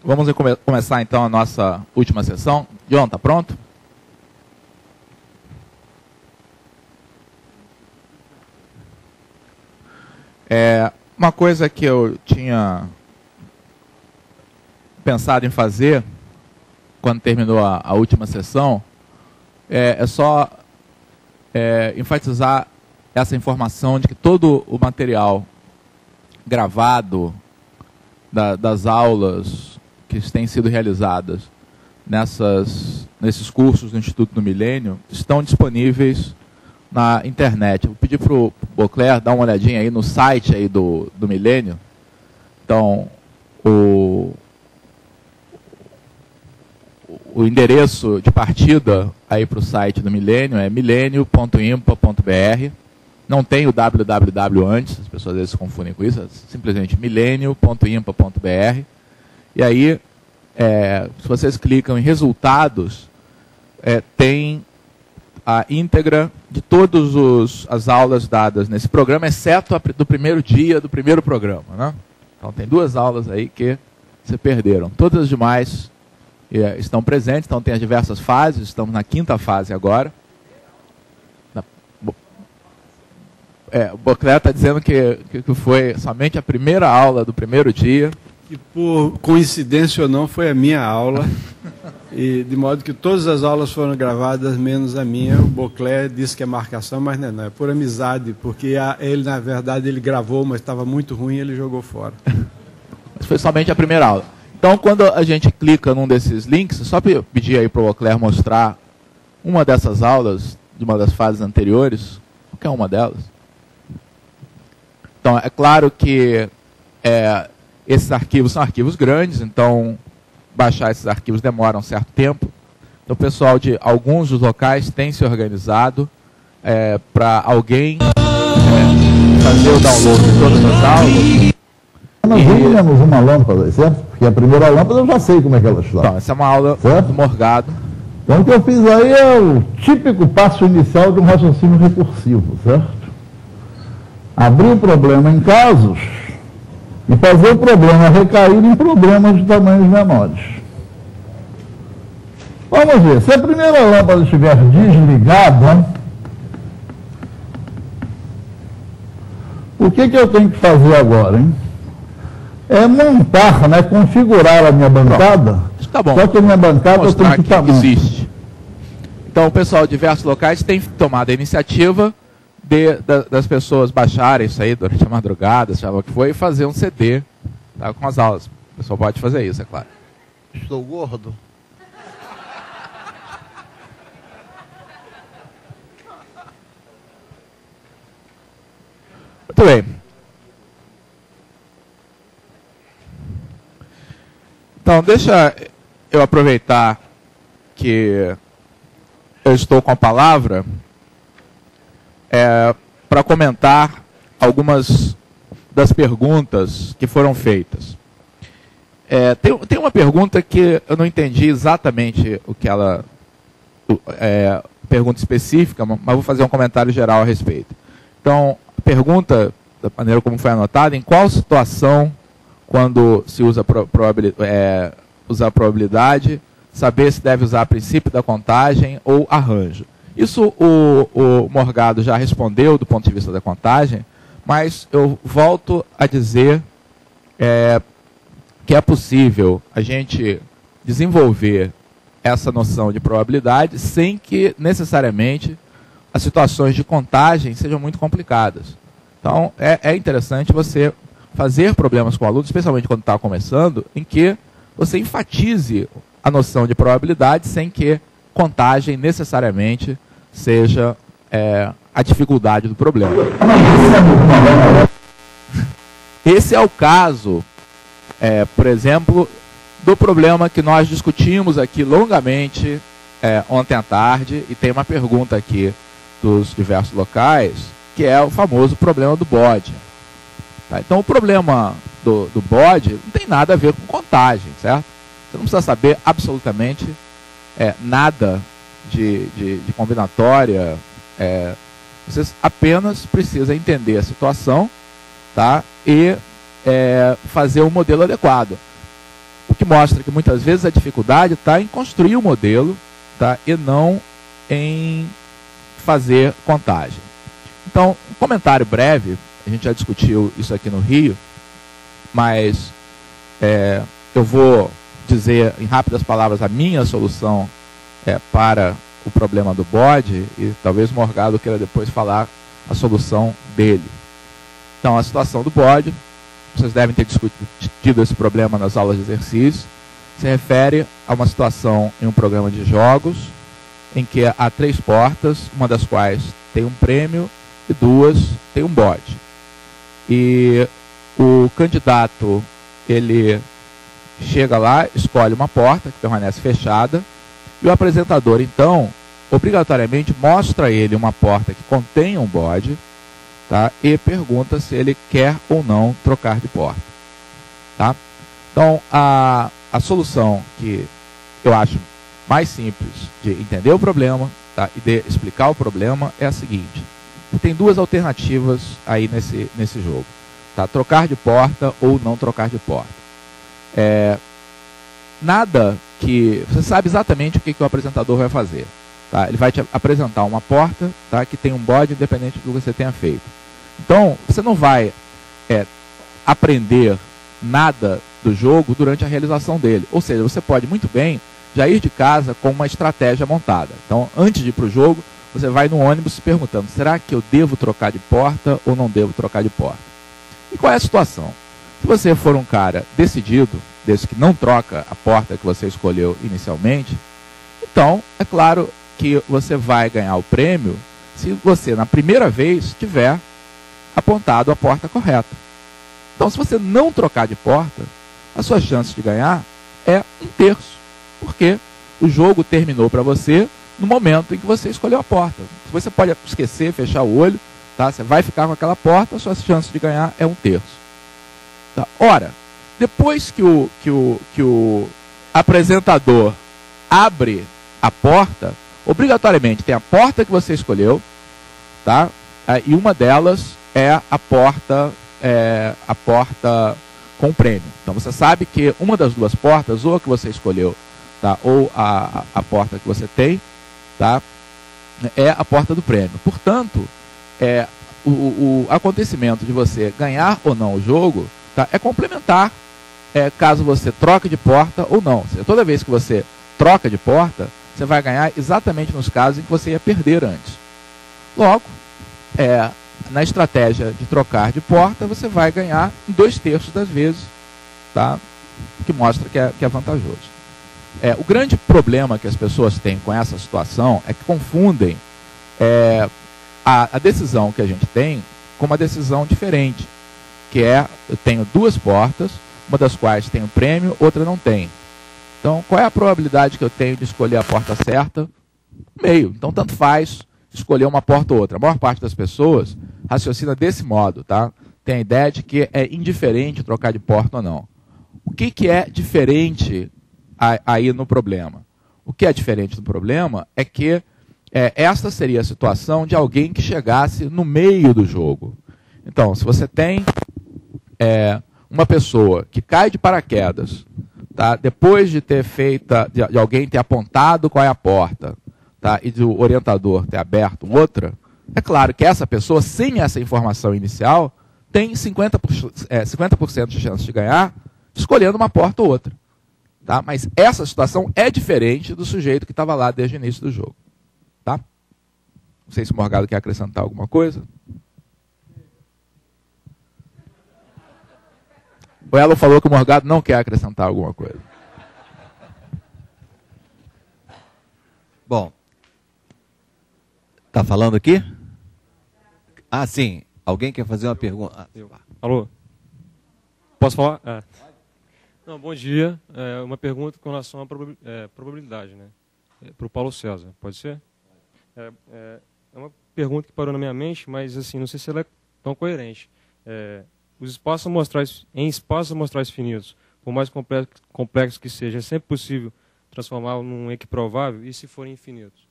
Vamos começar então a nossa última sessão. John, está pronto? Uma coisa que eu tinha pensado em fazer quando terminou a última sessão é só enfatizar essa informação de que todo o material gravado das aulas que têm sido realizadas nesses cursos do Instituto do Milênio estão disponíveis na internet. Eu vou pedir para o Beauclerc dar uma olhadinha aí no site aí do Milênio. Então, o endereço de partida aí para o site do Milênio é milenio.impa.br. Não tem o www antes, as pessoas às vezes se confundem com isso, é simplesmente milenio.impa.br. E aí, se vocês clicam em resultados, tem a íntegra de todas as aulas dadas nesse programa, exceto a do primeiro dia do primeiro programa, né? Então tem 2 aulas aí que se perderam. Todas as demais estão presentes, então tem as diversas fases, estamos na 5ª fase agora. O Beauclerc está dizendo que foi somente a primeira aula do primeiro dia. Que por coincidência ou não, foi a minha aula. E de modo que todas as aulas foram gravadas, menos a minha. O Beauclerc disse que é marcação, mas não é por amizade, porque ele, na verdade, ele gravou, mas estava muito ruim e ele jogou fora. Mas foi somente a primeira aula. Então, quando a gente clica num desses links, só pedir aí para o Beauclerc mostrar uma dessas aulas, de uma das fases anteriores, qualquer uma delas. Então, é claro que esses arquivos são arquivos grandes, então baixar esses arquivos demora um certo tempo. Então, o pessoal de alguns dos locais tem se organizado para alguém fazer o download de todas as aulas. Nós temos uma lâmpada, certo? Porque a primeira lâmpada eu já sei como é que ela está. Então, essa é uma aula do Morgado. Então, o que eu fiz aí é o típico passo inicial de um raciocínio recursivo, certo? Abrir o problema em casos e fazer o problema recair em problemas de tamanhos menores. Vamos ver, se a primeira lâmpada estiver desligada, o que eu tenho que fazer agora, hein? É montar, né, configurar a minha bancada. Isso tá bom. Só que a minha bancada tem que estar existe. Então, o pessoal de diversos locais tem tomado a iniciativa das pessoas baixarem isso aí durante a madrugada, seja lá o que foi, e fazer um CD, tá, com as aulas. O pessoal pode fazer isso, é claro. Estou gordo. Muito bem. Então, deixa eu aproveitar que eu estou com a palavra para comentar algumas das perguntas que foram feitas. Tem uma pergunta que eu não entendi exatamente o que ela... pergunta específica, mas vou fazer um comentário geral a respeito. Então, a pergunta, da maneira como foi anotada, em qual situação, quando se usa usar probabilidade, saber se deve usar princípio da contagem ou arranjo. Isso o Morgado já respondeu do ponto de vista da contagem, mas eu volto a dizer que é possível a gente desenvolver essa noção de probabilidade sem que necessariamente as situações de contagem sejam muito complicadas. Então, é interessante você fazer problemas com o aluno, especialmente quando está começando, em que você enfatize a noção de probabilidade sem que contagem necessariamente seja a dificuldade do problema. Esse é o caso, por exemplo, do problema que nós discutimos aqui longamente ontem à tarde, e tem uma pergunta aqui dos diversos locais, que é o famoso problema do bode. Tá? Então, o problema do bode não tem nada a ver com contagem, certo? Você não precisa saber absolutamente nada de combinatória. Você apenas precisa entender a situação, tá? E fazer um modelo adequado. O que mostra que muitas vezes a dificuldade está em construir o modelo, tá? E não em fazer contagem. Então, um comentário breve, a gente já discutiu isso aqui no Rio, mas eu vou dizer em rápidas palavras a minha solução para o problema do bode, e talvez o Morgado queira depois falar a solução dele. Então, a situação do bode, vocês devem ter discutido esse problema nas aulas de exercício, se refere a uma situação em um programa de jogos, em que há 3 portas, uma das quais tem um prêmio e 2 tem um bode. E o candidato, ele chega lá, escolhe uma porta que permanece fechada, e o apresentador, então, obrigatoriamente mostra a ele uma porta que contém um bode, tá? E pergunta se ele quer ou não trocar de porta. Tá? Então, a solução que eu acho mais simples de entender o problema, tá? E de explicar o problema é a seguinte. Tem 2 alternativas aí nesse jogo. Tá? Trocar de porta ou não trocar de porta. Nada que... Você sabe exatamente o que o apresentador vai fazer. Tá? Ele vai te apresentar uma porta, tá? Que tem um bode independente do que você tenha feito. Então, você não vai aprender nada do jogo durante a realização dele. Ou seja, você pode muito bem já ir de casa com uma estratégia montada. Então, antes de ir para o jogo, você vai no ônibus se perguntando, será que eu devo trocar de porta ou não devo trocar de porta? E qual é a situação? Se você for um cara decidido, desse que não troca a porta que você escolheu inicialmente, então, é claro que você vai ganhar o prêmio se você, na primeira vez, tiver apontado a porta correta. Então, se você não trocar de porta, a sua chance de ganhar é 1/3, porque o jogo terminou para você no momento em que você escolheu a porta. Você pode esquecer, fechar o olho, tá? Você vai ficar com aquela porta, a sua chance de ganhar é 1/3. Tá? Ora, depois que o apresentador abre a porta, obrigatoriamente tem a porta que você escolheu, tá? E uma delas é a porta com prêmio. Então você sabe que uma das 2 portas, ou a que você escolheu, tá? Ou a porta que você tem, tá? É a porta do prêmio. Portanto, o acontecimento de você ganhar ou não o jogo, tá? É complementar, caso você troque de porta ou não. Ou seja, toda vez que você troca de porta, você vai ganhar exatamente nos casos em que você ia perder antes. Logo, na estratégia de trocar de porta, você vai ganhar em 2/3 das vezes, tá? Que mostra que é vantajoso. O grande problema que as pessoas têm com essa situação é que confundem a decisão que a gente tem com uma decisão diferente, que eu tenho 2 portas, uma das quais tem um prêmio, outra não tem. Então, qual é a probabilidade que eu tenho de escolher a porta certa? Meio. Então, tanto faz escolher uma porta ou outra. A maior parte das pessoas raciocina desse modo, tá? Tem a ideia de que é indiferente trocar de porta ou não. O que é diferente aí no problema? O que é diferente no problema é que esta seria a situação de alguém que chegasse no meio do jogo. Então, se você tem uma pessoa que cai de paraquedas, tá? Depois de ter de alguém ter apontado qual é a porta, tá? E do orientador ter aberto outra, é claro que essa pessoa, sem essa informação inicial, tem 50% de chance de ganhar escolhendo uma porta ou outra. Tá? Mas essa situação é diferente do sujeito que estava lá desde o início do jogo. Tá? Não sei se o Morgado quer acrescentar alguma coisa. O Elo falou que o Morgado não quer acrescentar alguma coisa. Bom, tá falando aqui? Ah, sim. Alguém quer fazer uma pergunta? Alô? Posso falar? Não, bom dia. Uma pergunta com relação à probabilidade, né? Para o Paulo César, pode ser? É uma pergunta que parou na minha mente, mas assim, não sei se ela é tão coerente. Os espaços amostrais finitos, por mais complexos que seja, é sempre possível transformá-lo num equiprovável, e se forem infinitos?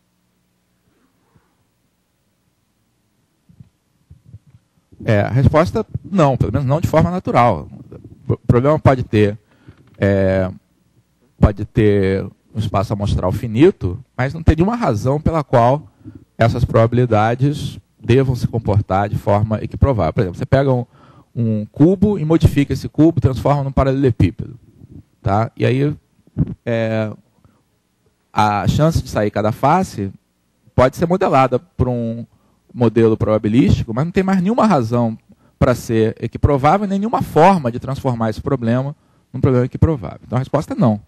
A resposta, não, pelo menos não de forma natural. O problema pode ter pode ter um espaço amostral finito, mas não tem nenhuma razão pela qual essas probabilidades devam se comportar de forma equiprovável. Por exemplo, você pega um cubo e modifica esse cubo, transforma num paralelepípedo. Tá? E aí a chance de sair cada face pode ser modelada por um modelo probabilístico, mas não tem mais nenhuma razão para ser equiprovável, nem nenhuma forma de transformar esse problema num problema equiprovável. Então a resposta é não.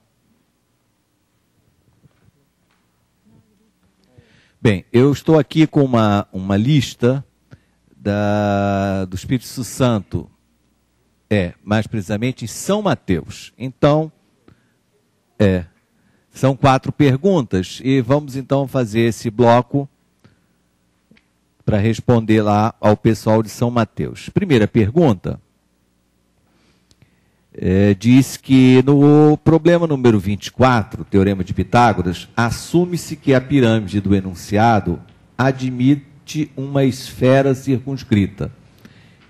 Bem, eu estou aqui com uma lista do Espírito Santo, mais precisamente em São Mateus. Então, são 4 perguntas e vamos então fazer esse bloco para responder lá ao pessoal de São Mateus. Primeira pergunta, diz que no problema número 24, Teorema de Pitágoras, assume-se que a pirâmide do enunciado admite uma esfera circunscrita.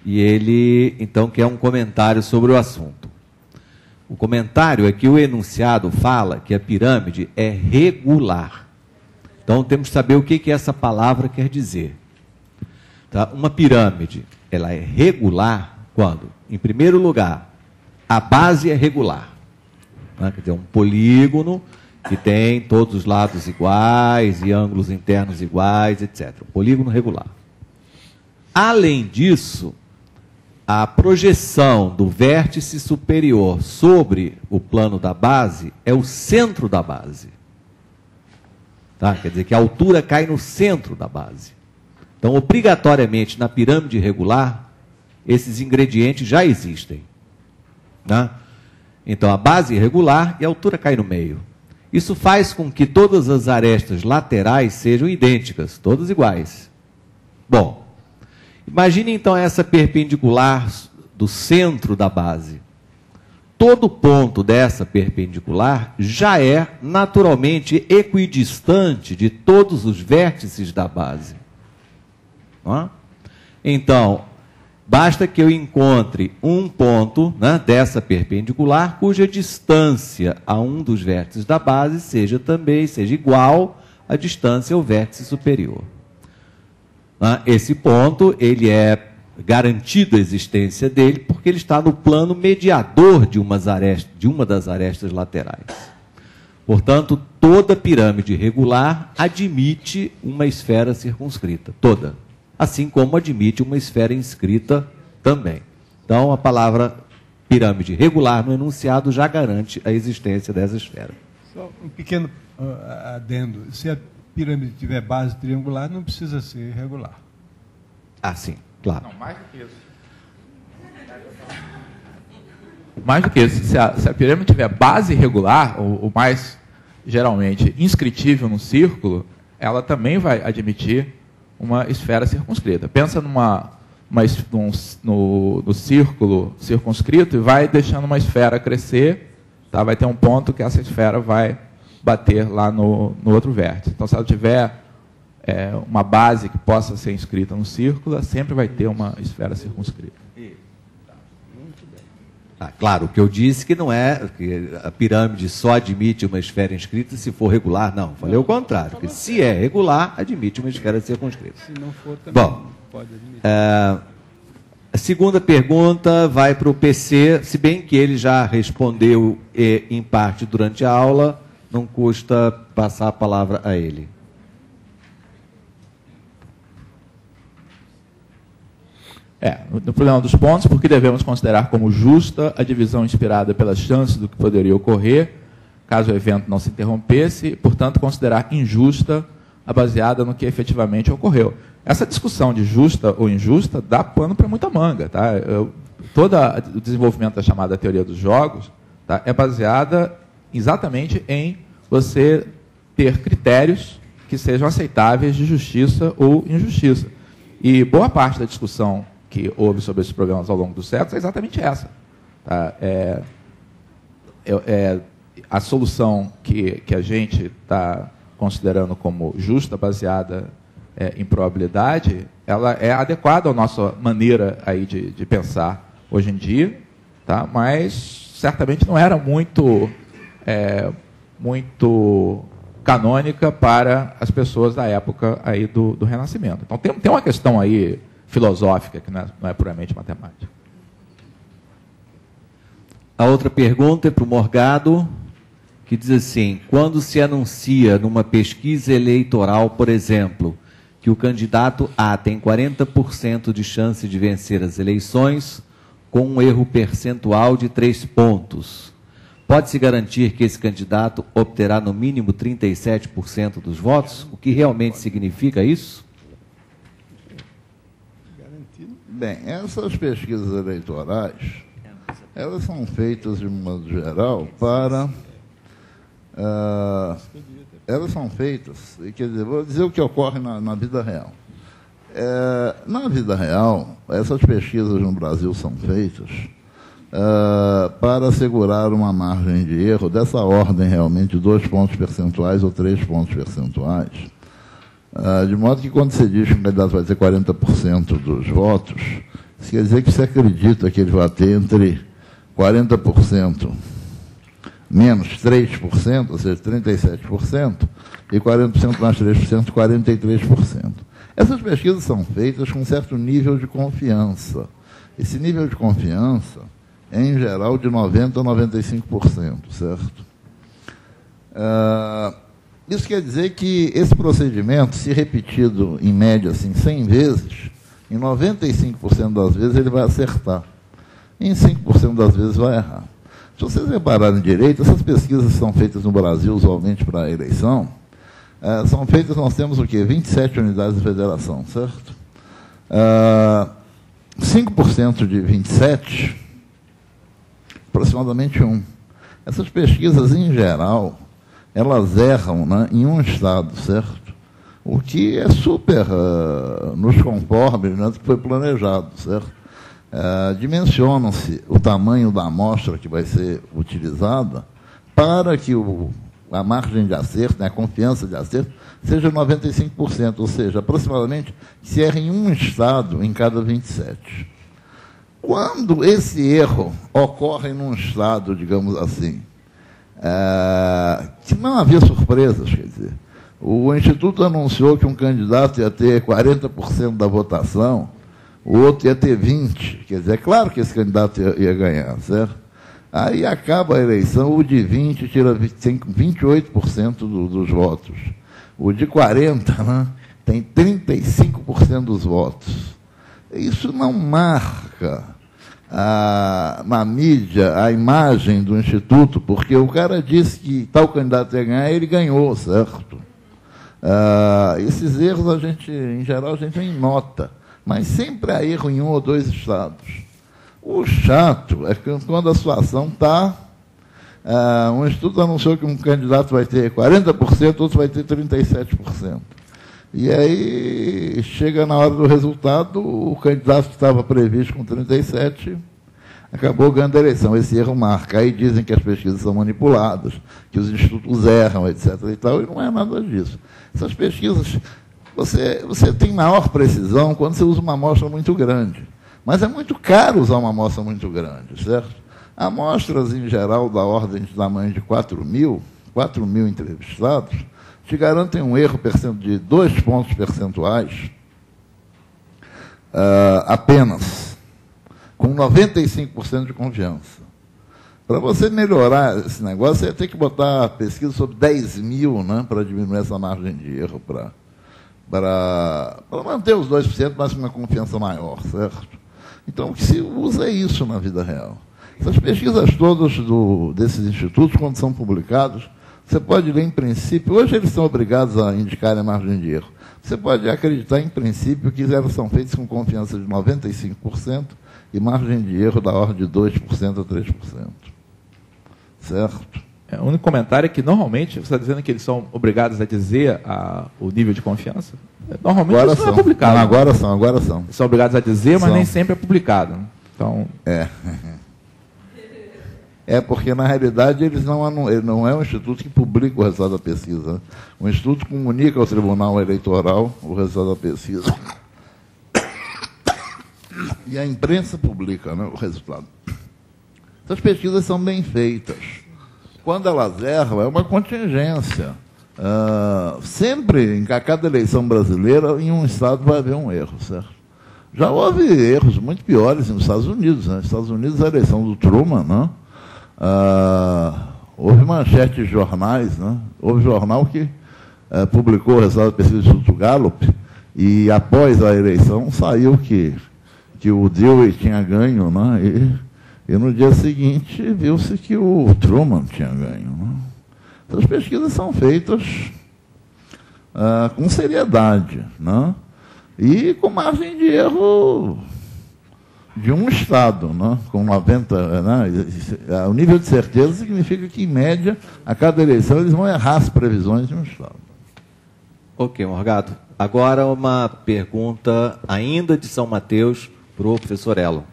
E ele, então, quer um comentário sobre o assunto. O comentário é que o enunciado fala que a pirâmide é regular. Então, temos que saber o que essa palavra quer dizer. Tá? Uma pirâmide, ela é regular quando, em primeiro lugar, a base é regular. Né? Quer dizer, um polígono que tem todos os lados iguais e ângulos internos iguais, etc. Um polígono regular. Além disso, a projeção do vértice superior sobre o plano da base é o centro da base. Tá? Quer dizer que a altura cai no centro da base. Então, obrigatoriamente, na pirâmide regular, esses ingredientes já existem. Né? Então, a base é irregular e a altura cai no meio. Isso faz com que todas as arestas laterais sejam idênticas, todas iguais. Bom, imagine então essa perpendicular do centro da base. Todo ponto dessa perpendicular já é naturalmente equidistante de todos os vértices da base. Então, basta que eu encontre um ponto, né, dessa perpendicular cuja distância a um dos vértices da base seja igual à distância ao vértice superior. Esse ponto, ele é garantido a existência dele porque ele está no plano mediador de uma das arestas laterais. Portanto, toda pirâmide regular admite uma esfera circunscrita, toda. Assim como admite uma esfera inscrita também. Então, a palavra pirâmide regular no enunciado já garante a existência dessa esfera. Só um pequeno adendo. Se a pirâmide tiver base triangular, não precisa ser regular. Ah, sim, claro. Não, mais do que isso. Mais do que isso. Se a pirâmide tiver base irregular, ou mais geralmente inscritível no círculo, ela também vai admitir uma esfera circunscrita. Pensa no círculo circunscrito e vai deixando uma esfera crescer, tá? Vai ter um ponto que essa esfera vai bater lá no outro vértice. Então, se ela tiver uma base que possa ser inscrita no círculo, ela sempre vai ter uma esfera circunscrita. Claro, o que eu disse que não é que a pirâmide só admite uma esfera inscrita se for regular, não. Falei o contrário, porque se é regular, admite uma esfera circunscrita. Se não for, também pode admitir. A segunda pergunta vai para o PC, se bem que ele já respondeu em parte durante a aula, não custa passar a palavra a ele. No problema dos pontos, porque devemos considerar como justa a divisão inspirada pelas chances do que poderia ocorrer, caso o evento não se interrompesse, e, portanto, considerar injusta a baseada no que efetivamente ocorreu. Essa discussão de justa ou injusta dá pano para muita manga. Tá? Todo o desenvolvimento da chamada teoria dos jogos, tá, é baseada exatamente em você ter critérios que sejam aceitáveis de justiça ou injustiça. E boa parte da discussão que houve sobre esses problemas ao longo dos séculos é exatamente essa. Tá? A solução que a gente está considerando como justa, baseada em probabilidade, ela é adequada à nossa maneira aí de pensar hoje em dia, tá? Mas certamente não era muito muito canônica para as pessoas da época aí do Renascimento. Então, tem uma questão aí filosófica que não é puramente matemática. A outra pergunta é para o Morgado, que diz assim: quando se anuncia numa pesquisa eleitoral, por exemplo, que o candidato A tem 40% de chance de vencer as eleições, com um erro percentual de 3 pontos, pode-se garantir que esse candidato obterá no mínimo 37% dos votos? O que realmente significa isso? Bem, essas pesquisas eleitorais, elas são feitas, de modo geral, para... elas são feitas, quer dizer, vou dizer o que ocorre na vida real. Na vida real, essas pesquisas no Brasil são feitas para assegurar uma margem de erro dessa ordem, realmente, de 2 pontos percentuais ou 3 pontos percentuais, de modo que, quando você diz que o candidato vai ter 40% dos votos, isso quer dizer que você acredita que ele vai ter entre 40% menos 3%, ou seja, 37%, e 40% mais 3%, 43%. Essas pesquisas são feitas com um certo nível de confiança. Esse nível de confiança é, em geral, de 90% a 95%, certo? Isso quer dizer que esse procedimento, se repetido, em média, assim, 100 vezes, em 95% das vezes ele vai acertar. Em 5% das vezes vai errar. Se vocês repararem direito, essas pesquisas são feitas no Brasil, usualmente, para a eleição, são feitas, nós temos o quê? 27 unidades de federação, certo? 5% de 27, aproximadamente 1. Essas pesquisas, em geral, elas erram, né, em um estado, certo? O que é super nos conforme, né, do que foi planejado, certo? Dimensionam-se o tamanho da amostra que vai ser utilizada para que a margem de acerto, né, a confiança de acerto, seja 95%, ou seja, aproximadamente se erra em um estado em cada 27. Quando esse erro ocorre num estado, digamos assim, que não havia surpresas, quer dizer, o Instituto anunciou que um candidato ia ter 40% da votação, o outro ia ter 20%, quer dizer, é claro que esse candidato ia ganhar, certo? Aí acaba a eleição, o de 20 tira 28% dos votos. O de 40, né, tem 35% dos votos. Isso não marca na mídia a imagem do Instituto, porque o cara disse que tal candidato ia ganhar, ele ganhou, certo? Esses erros, a gente, em geral, a gente nem nota, mas sempre há erro em um ou dois estados. O chato é que quando a situação está... um instituto anunciou que um candidato vai ter 40%, outro vai ter 37%. E aí, chega na hora do resultado, o candidato que estava previsto com 37% acabou ganhando a eleição. Esse erro marca. Aí dizem que as pesquisas são manipuladas, que os institutos erram, etc. e tal, e não é nada disso. Essas pesquisas, você tem maior precisão quando você usa uma amostra muito grande. Mas é muito caro usar uma amostra muito grande, certo? Amostras, em geral, da ordem de tamanho de 4 mil entrevistados, te garantem um erro de 2 pontos percentuais apenas, com 95% de confiança. Para você melhorar esse negócio, você ia ter que botar a pesquisa sobre 10 mil, né, para diminuir essa margem de erro, para manter os 2%, mas com uma confiança maior, certo? Então, o que se usa é isso na vida real. Essas pesquisas todas desses institutos, quando são publicados, você pode ler em princípio, hoje eles são obrigados a indicar a margem de erro, você pode acreditar em princípio que elas são feitas com confiança de 95% e margem de erro da ordem de 2% a 3%. Certo? O único comentário é que, normalmente, você está dizendo que eles são obrigados a dizer o nível de confiança? Normalmente agora isso não é publicado. Não, agora são. São obrigados a dizer, mas nem sempre é publicado. Então... porque, na realidade, ele não é um instituto que publica o resultado da pesquisa. Né? O instituto comunica ao Tribunal Eleitoral o resultado da pesquisa. E a imprensa publica, né, o resultado. Essas pesquisas são bem feitas. quando elas erram, é uma contingência. Sempre, em cada eleição brasileira, em um estado vai haver um erro, certo? Já houve erros muito piores nos Estados Unidos. Né? Nos Estados Unidos, a eleição do Truman, né? Houve manchete de jornais, né? Houve jornal que publicou o resultado da pesquisa do Instituto Gallup, e após a eleição saiu que o Dewey tinha ganho, né? E no dia seguinte viu-se que o Truman tinha ganho. Né? Essas pesquisas são feitas com seriedade, né? E com margem de erro de um Estado, né? Com 90%. Né? O nível de certeza significa que, em média, a cada eleição eles vão errar as previsões de um Estado. Ok, Morgado. Agora uma pergunta ainda de São Mateus para o professor Elo.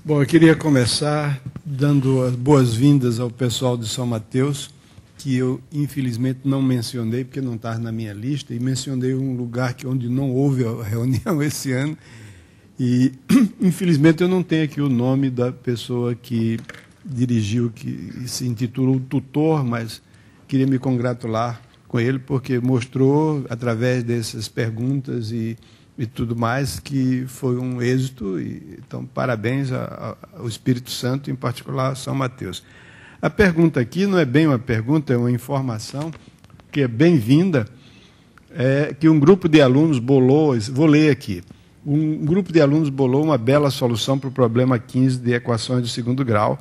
Bom, eu queria começar dando as boas-vindas ao pessoal de São Mateus, que eu, infelizmente, não mencionei, porque não está na minha lista, e mencionei um lugar onde não houve a reunião esse ano, e, infelizmente, eu não tenho aqui o nome da pessoa que dirigiu, que se intitulou tutor, mas queria me congratular com ele, porque mostrou, através dessas perguntas e tudo mais, que foi um êxito. Então, parabéns ao Espírito Santo, em particular a São Mateus. A pergunta aqui não é bem uma pergunta, é uma informação que é bem-vinda, que um grupo de alunos bolou, vou ler aqui, um grupo de alunos bolou uma bela solução para o problema 15 de equações de segundo grau.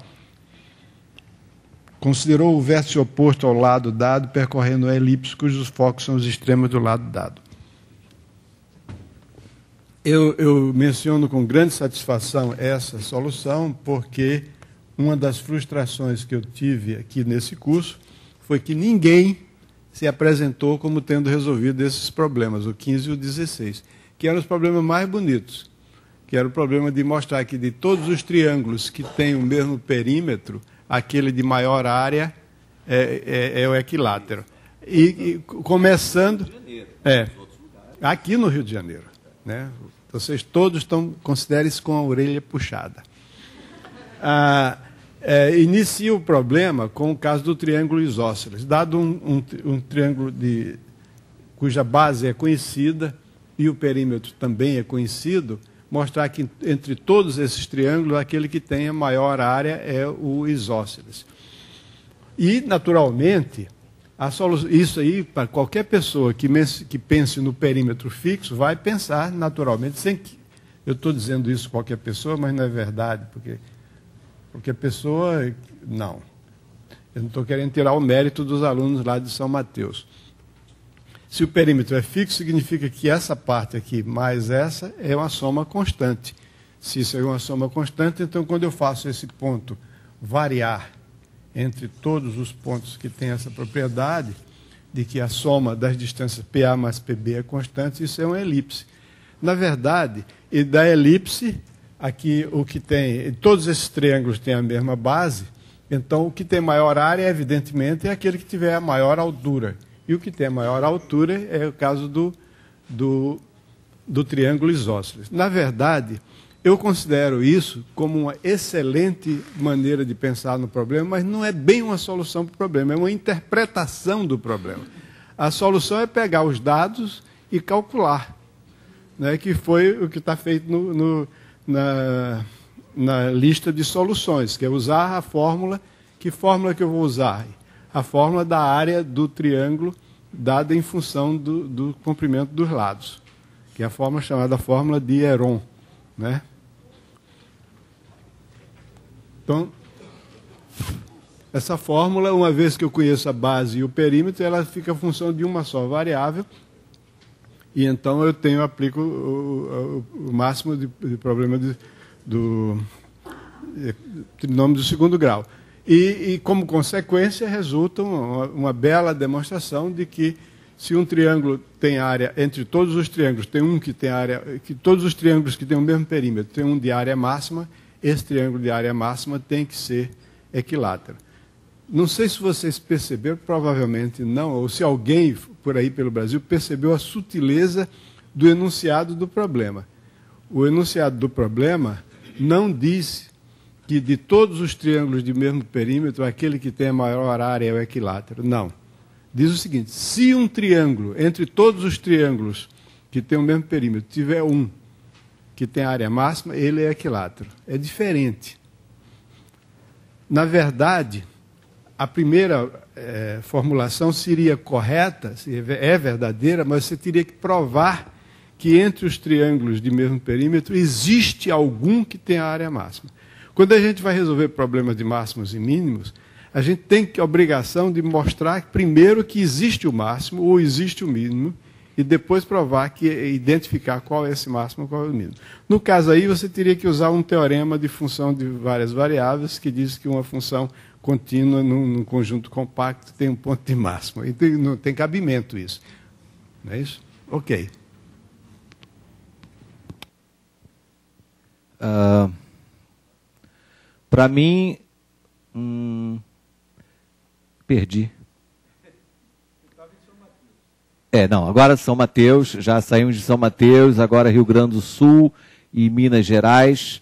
Considerou o vértice oposto ao lado dado, percorrendo a elipse, cujos focos são os extremos do lado dado. Eu menciono com grande satisfação essa solução, porque uma das frustrações que eu tive aqui nesse curso foi que ninguém se apresentou como tendo resolvido esses problemas, o 15 e o 16, que eram os problemas mais bonitos, que era o problema de mostrar que de todos os triângulos que têm o mesmo perímetro, aquele de maior área é o equilátero. E começando... aqui no Rio de Janeiro, né? Vocês todos considerem-se com a orelha puxada. Inicia o problema com o caso do triângulo isósceles. Dado um triângulo cuja base é conhecida e o perímetro também é conhecido, mostrar que entre todos esses triângulos, aquele que tem a maior área é o isósceles. E, naturalmente, isso aí, para qualquer pessoa que pense no perímetro fixo, vai pensar naturalmente, sem que... Eu estou dizendo isso qualquer pessoa, mas não é verdade, porque qualquer pessoa, não. Eu não estou querendo tirar o mérito dos alunos lá de São Mateus. Se o perímetro é fixo, significa que essa parte aqui mais essa é uma soma constante. Se isso é uma soma constante, então quando eu faço esse ponto variar entre todos os pontos que têm essa propriedade, de que a soma das distâncias PA mais PB é constante, isso é uma elipse. Na verdade, e da elipse, aqui o que tem, todos esses triângulos têm a mesma base, então o que tem maior área, evidentemente, é aquele que tiver a maior altura. E o que tem a maior altura é o caso do triângulo isósceles. Na verdade, eu considero isso como uma excelente maneira de pensar no problema, mas não é bem uma solução para o problema, é uma interpretação do problema. A solução é pegar os dados e calcular, né, que foi o que está feito na lista de soluções, que é usar a fórmula. Que fórmula que eu vou usar? A fórmula da área do triângulo dada em função do comprimento dos lados, que é a fórmula chamada fórmula de Heron, né? Então, essa fórmula, uma vez que eu conheço a base e o perímetro, ela fica em função de uma só variável, e então eu aplico o máximo de problema do trinômio do segundo grau. E, como consequência, resulta uma bela demonstração de que, se um triângulo tem área, entre todos os triângulos, tem um que tem área, que todos os triângulos que têm o mesmo perímetro tem um de área máxima, esse triângulo de área máxima tem que ser equilátero. Não sei se vocês perceberam, provavelmente não, ou se alguém por aí pelo Brasil percebeu a sutileza do enunciado do problema. O enunciado do problema não diz que de todos os triângulos de mesmo perímetro, aquele que tem a maior área é o equilátero. Não. Diz o seguinte, se um triângulo, entre todos os triângulos que tem o mesmo perímetro, tiver um que tem a área máxima, ele é equilátero. É diferente. Na verdade, a primeira formulação seria correta, é verdadeira, mas você teria que provar que entre os triângulos de mesmo perímetro existe algum que tem a área máxima. Quando a gente vai resolver problemas de máximos e mínimos, a gente tem a obrigação de mostrar primeiro que existe o máximo ou existe o mínimo e depois provar que identificar qual é esse máximo e qual é o mínimo. No caso aí, você teria que usar um teorema de função de várias variáveis que diz que uma função contínua num conjunto compacto tem um ponto de máximo. E não tem cabimento isso. Não é isso? Ok. Para mim, perdi. Não, agora São Mateus, já saímos de São Mateus, agora Rio Grande do Sul e Minas Gerais.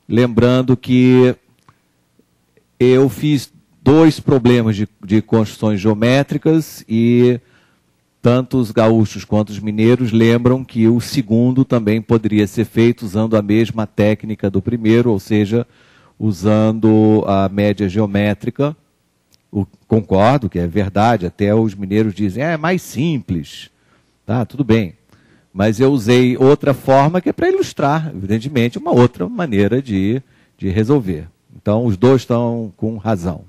Lembrando que eu fiz 2 problemas de construções geométricas e tanto os gaúchos quanto os mineiros lembram que o segundo também poderia ser feito usando a mesma técnica do primeiro, ou seja, usando a média geométrica. Concordo que é verdade, até os mineiros dizem, é mais simples. Tá, tudo bem. Mas eu usei outra forma que é para ilustrar, evidentemente, uma outra maneira de resolver. Então, os dois estão com razão.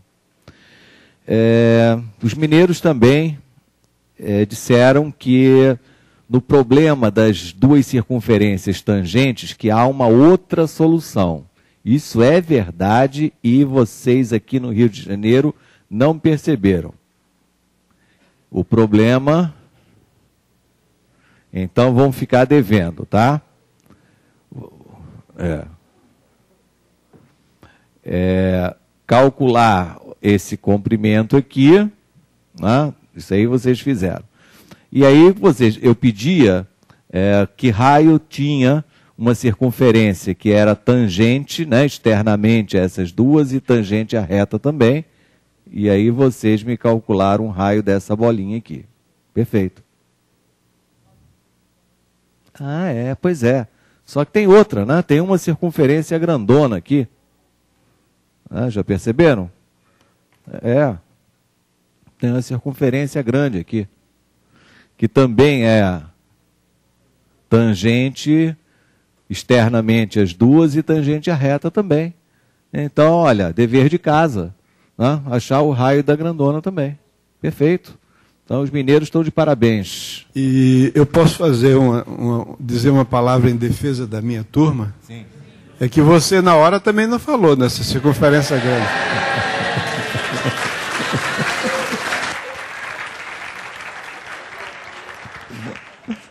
Os mineiros também disseram que no problema das 2 circunferências tangentes que há uma outra solução. Isso é verdade e vocês aqui no Rio de Janeiro não perceberam. O problema... Então, vão ficar devendo, tá? Calcular esse comprimento aqui, né? Isso aí vocês fizeram. E aí, eu pedia que raio tinha uma circunferência que era tangente, né, externamente a essas duas e tangente à reta também. E aí vocês me calcularam um raio dessa bolinha aqui. Perfeito. Pois é. Só que tem outra, né? Tem uma circunferência grandona aqui. Já perceberam? Tem uma circunferência grande aqui. Que também é tangente externamente as duas e tangente à reta também. Então, olha, dever de casa. Né? Achar o raio da grandona também. Perfeito. Então, os mineiros estão de parabéns. E eu posso fazer dizer uma palavra em defesa da minha turma? Sim. É que você, na hora, também não falou nessa circunferência grande.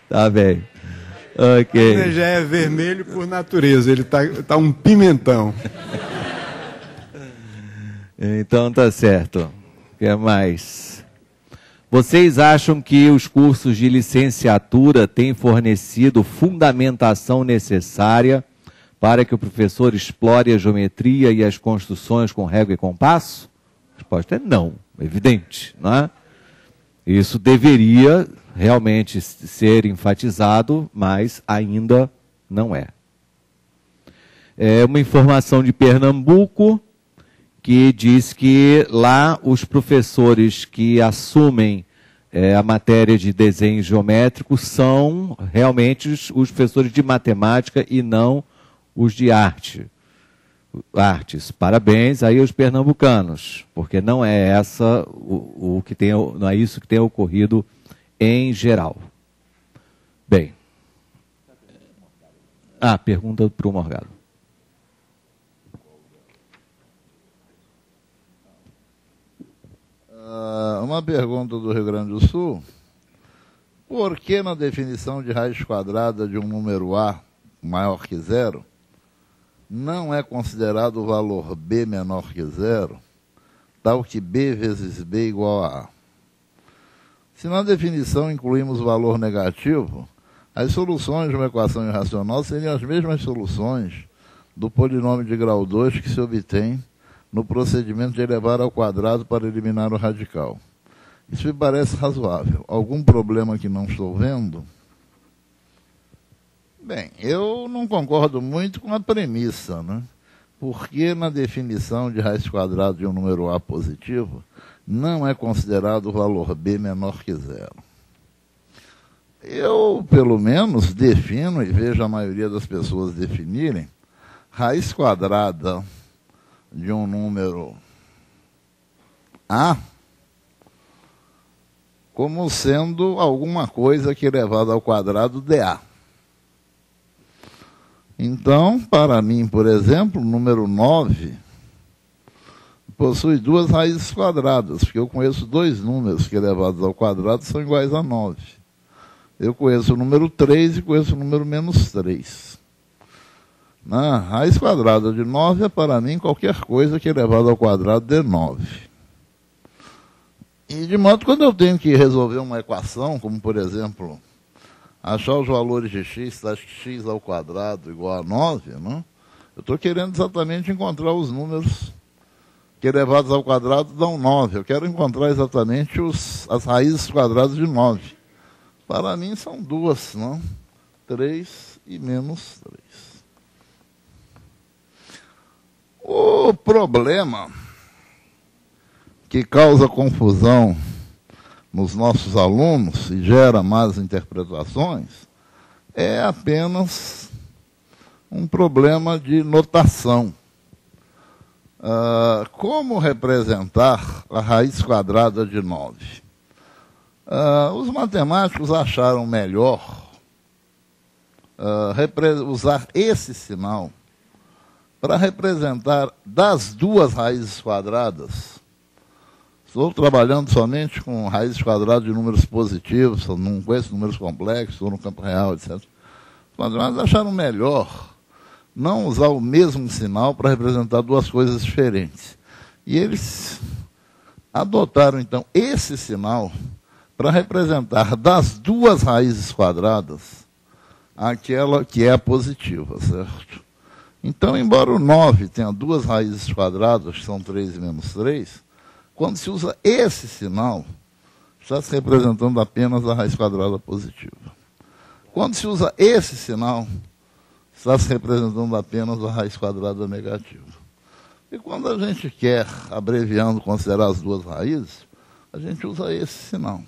Tá bem. Ok. Ele já é vermelho por natureza, ele tá um pimentão. Então, tá certo. O que mais? Vocês acham que os cursos de licenciatura têm fornecido fundamentação necessária para que o professor explore a geometria e as construções com régua e compasso? A resposta é não, evidente, não é? Isso deveria realmente ser enfatizado, mas ainda não é. É uma informação de Pernambuco que diz que lá os professores que assumem a matéria de desenho geométrico são realmente os professores de matemática e não os de artes. Parabéns aí aos pernambucanos, porque não é não é isso que tem ocorrido em geral. Bem. Pergunta para o Morgado. Uma pergunta do Rio Grande do Sul. Por que na definição de raiz quadrada de um número A maior que zero, não é considerado o valor B menor que zero, tal que B vezes B igual a A? Se na definição incluímos o valor negativo, as soluções de uma equação irracional seriam as mesmas soluções do polinômio de grau 2 que se obtém no procedimento de elevar ao quadrado para eliminar o radical. Isso me parece razoável. Algum problema que não estou vendo? Bem, eu não concordo muito com a premissa, né? Porque na definição de raiz quadrada de um número A positivo, não é considerado o valor B menor que zero. Eu, pelo menos, defino, e vejo a maioria das pessoas definirem, raiz quadrada de um número A como sendo alguma coisa que elevado ao quadrado dA. Então, para mim, por exemplo, o número 9 possui duas raízes quadradas, porque eu conheço dois números que elevados ao quadrado são iguais a 9. Eu conheço o número 3 e conheço o número menos 3. A raiz quadrada de 9 é, para mim, qualquer coisa que elevado ao quadrado dê 9. E, de modo, quando eu tenho que resolver uma equação, como, por exemplo, achar os valores de x, tais que x ao quadrado igual a 9, né? Eu estou querendo exatamente encontrar os números que elevados ao quadrado dão 9. Eu quero encontrar exatamente as raízes quadradas de 9. Para mim são duas, não? 3 e menos 3. O problema que causa confusão nos nossos alunos e gera más interpretações é apenas um problema de notação. Como representar a raiz quadrada de 9? Os matemáticos acharam melhor usar esse sinal para representar das duas raízes quadradas. Estou trabalhando somente com raízes quadradas de números positivos, não conheço números complexos, estou no campo real, etc. Os matemáticos acharam melhor não usar o mesmo sinal para representar duas coisas diferentes. E eles adotaram, então, esse sinal para representar das duas raízes quadradas aquela que é a positiva, certo? Então, embora o 9 tenha duas raízes quadradas, que são 3 e menos 3, quando se usa esse sinal, está se representando apenas a raiz quadrada positiva. Quando se usa esse sinal, está se representando apenas a raiz quadrada negativa. E quando a gente quer, abreviando, considerar as duas raízes, a gente usa esse sinal.